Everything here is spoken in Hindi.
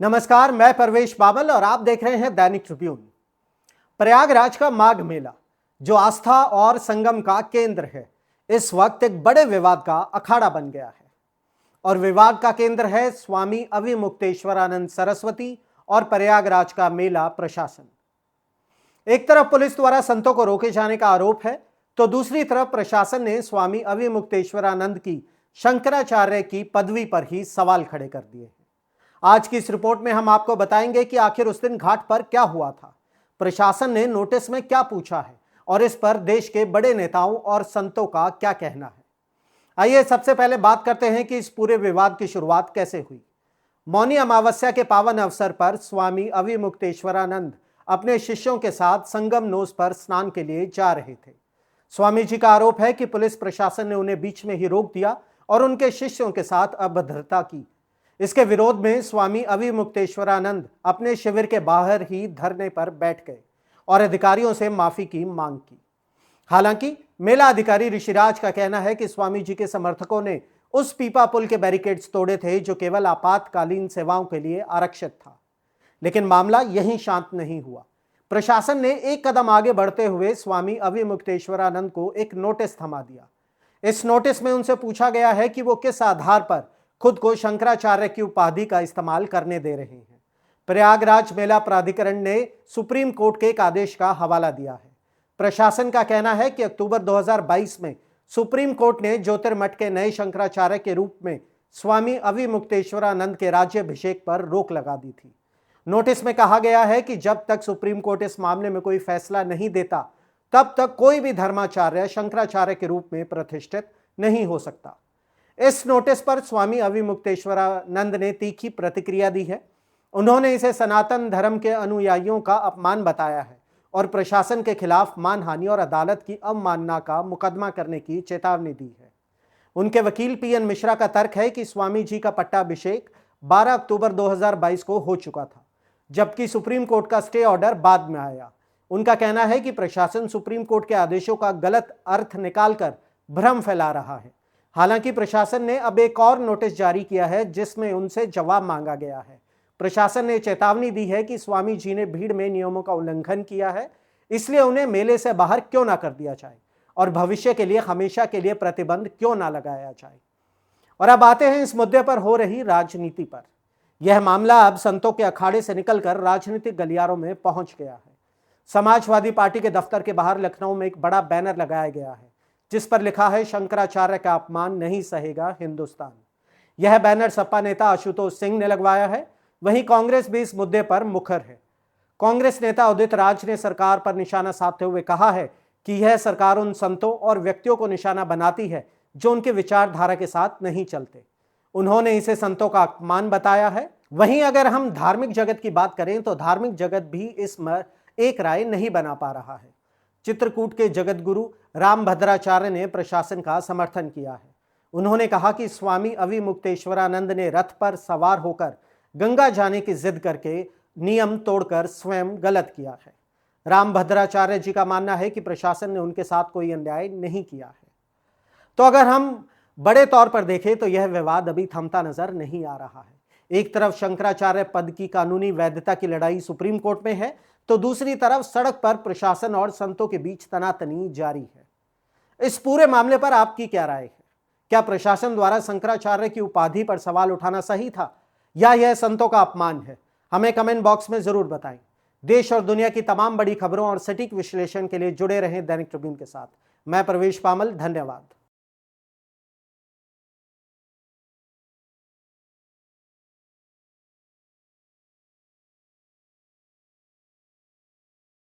नमस्कार, मैं परवेश बाबल और आप देख रहे हैं दैनिक ट्रिब्यून। प्रयागराज का माघ मेला, जो आस्था और संगम का केंद्र है, इस वक्त एक बड़े विवाद का अखाड़ा बन गया है। और विवाद का केंद्र है स्वामी अविमुक्तेश्वरानंद सरस्वती और प्रयागराज का मेला प्रशासन। एक तरफ पुलिस द्वारा संतों को रोके जाने का आरोप है, तो दूसरी तरफ प्रशासन ने स्वामी अविमुक्तेश्वरानंद की शंकराचार्य की पदवी पर ही सवाल खड़े कर दिए हैं। आज की इस रिपोर्ट में हम आपको बताएंगे कि आखिर उस दिन घाट पर क्या हुआ था, प्रशासन ने नोटिस में क्या पूछा है और इस पर देश के बड़े नेताओं और संतों का क्या कहना है। आइए सबसे पहले बात करते हैं कि इस पूरे विवाद की शुरुआत कैसे हुई। मौनी अमावस्या के पावन अवसर पर स्वामी अविमुक्तेश्वरानंद अपने शिष्यों के साथ संगम नोस पर स्नान के लिए जा रहे थे। स्वामी जी का आरोप है कि पुलिस प्रशासन ने उन्हें बीच में ही रोक दिया और उनके शिष्यों के साथ अभद्रता की। इसके विरोध में स्वामी अविमुक्तेश्वरानंद अपने शिविर के बाहर ही धरने पर बैठ गए और अधिकारियों से माफी की मांग की। हालांकि मेला अधिकारी ऋषिराज का कहना है कि स्वामी जी के समर्थकों ने उस पीपा पुल के बैरिकेड्स तोड़े थे जो केवल आपातकालीन सेवाओं के लिए आरक्षित था। लेकिन मामला यहीं शांत नहीं हुआ। प्रशासन ने एक कदम आगे बढ़ते हुए स्वामी अविमुक्तेश्वरानंद को एक नोटिस थमा दिया। इस नोटिस में उनसे पूछा गया है कि वो किस आधार पर खुद को शंकराचार्य की उपाधि का इस्तेमाल करने दे रहे हैं। प्रयागराज मेला प्राधिकरण ने सुप्रीम कोर्ट के एक आदेश का हवाला दिया है। प्रशासन का कहना है कि अक्टूबर 2022 में सुप्रीम कोर्ट ने ज्योतिर्मठ के नए शंकराचार्य के रूप में स्वामी अविमुक्तेश्वरानंद के राज्याभिषेक पर रोक लगा दी थी। नोटिस में कहा गया है कि जब तक सुप्रीम कोर्ट इस मामले में कोई फैसला नहीं देता, तब तक कोई भी धर्माचार्य शंकराचार्य के रूप में प्रतिष्ठित नहीं हो सकता। इस नोटिस पर स्वामी अविमुक्तेश्वरानंद ने तीखी प्रतिक्रिया दी है। उन्होंने इसे सनातन धर्म के अनुयायियों का अपमान बताया है और प्रशासन के खिलाफ मानहानि और अदालत की अवमानना का मुकदमा करने की चेतावनी दी है। उनके वकील पीएन मिश्रा का तर्क है कि स्वामी जी का पट्टाभिषेक 12 अक्टूबर 2022 को हो चुका था, जबकि सुप्रीम कोर्ट का स्टे ऑर्डर बाद में आया। उनका कहना है कि प्रशासन सुप्रीम कोर्ट के आदेशों का गलत अर्थ निकालकर भ्रम फैला रहा है। हालांकि प्रशासन ने अब एक और नोटिस जारी किया है जिसमें उनसे जवाब मांगा गया है। प्रशासन ने चेतावनी दी है कि स्वामी जी ने भीड़ में नियमों का उल्लंघन किया है, इसलिए उन्हें मेले से बाहर क्यों ना कर दिया जाए और भविष्य के लिए हमेशा के लिए प्रतिबंध क्यों ना लगाया जाए। और अब आते हैं इस मुद्दे पर हो रही राजनीति पर। यह मामला अब संतों के अखाड़े से निकलकर राजनीतिक गलियारों में पहुंच गया है। समाजवादी पार्टी के दफ्तर के बाहर लखनऊ में एक बड़ा बैनर लगाया गया है जिस पर लिखा है, शंकराचार्य का अपमान नहीं सहेगा हिंदुस्तान। यह बैनर सपा नेता आशुतोष सिंह ने लगवाया है। वहीं कांग्रेस भी इस मुद्दे पर मुखर है। कांग्रेस नेता उदित राज ने सरकार पर निशाना साधते हुए कहा है कि यह सरकार उन संतों और व्यक्तियों को निशाना बनाती है जो उनके विचारधारा के साथ नहीं चलते। उन्होंने इसे संतों का अपमान बताया है। वहीं अगर हम धार्मिक जगत की बात करें तो धार्मिक जगत भी इसमें एक राय नहीं बना पा रहा है। चित्रकूट के जगत गुरु रामभद्राचार्य ने प्रशासन का समर्थन किया है। उन्होंने कहा कि स्वामी अविमुक्तेश्वरानंद ने रथ पर सवार होकर गंगा जाने की जिद करके नियम तोड़कर स्वयं गलत किया है। रामभद्राचार्य जी का मानना है कि प्रशासन ने उनके साथ कोई अन्याय नहीं किया है। तो अगर हम बड़े तौर पर देखें तो यह विवाद अभी थमता नजर नहीं आ रहा है। एक तरफ शंकराचार्य पद की कानूनी वैधता की लड़ाई सुप्रीम कोर्ट में है, तो दूसरी तरफ सड़क पर प्रशासन और संतों के बीच तनातनी जारी है। इस पूरे मामले पर आपकी क्या राय है? क्या प्रशासन द्वारा शंकराचार्य की उपाधि पर सवाल उठाना सही था या यह संतों का अपमान है? हमें कमेंट बॉक्स में जरूर बताएं। देश और दुनिया की तमाम बड़ी खबरों और सटीक विश्लेषण के लिए जुड़े रहें दैनिक ट्रिब्यून के साथ। मैं परवेश पामल, धन्यवाद।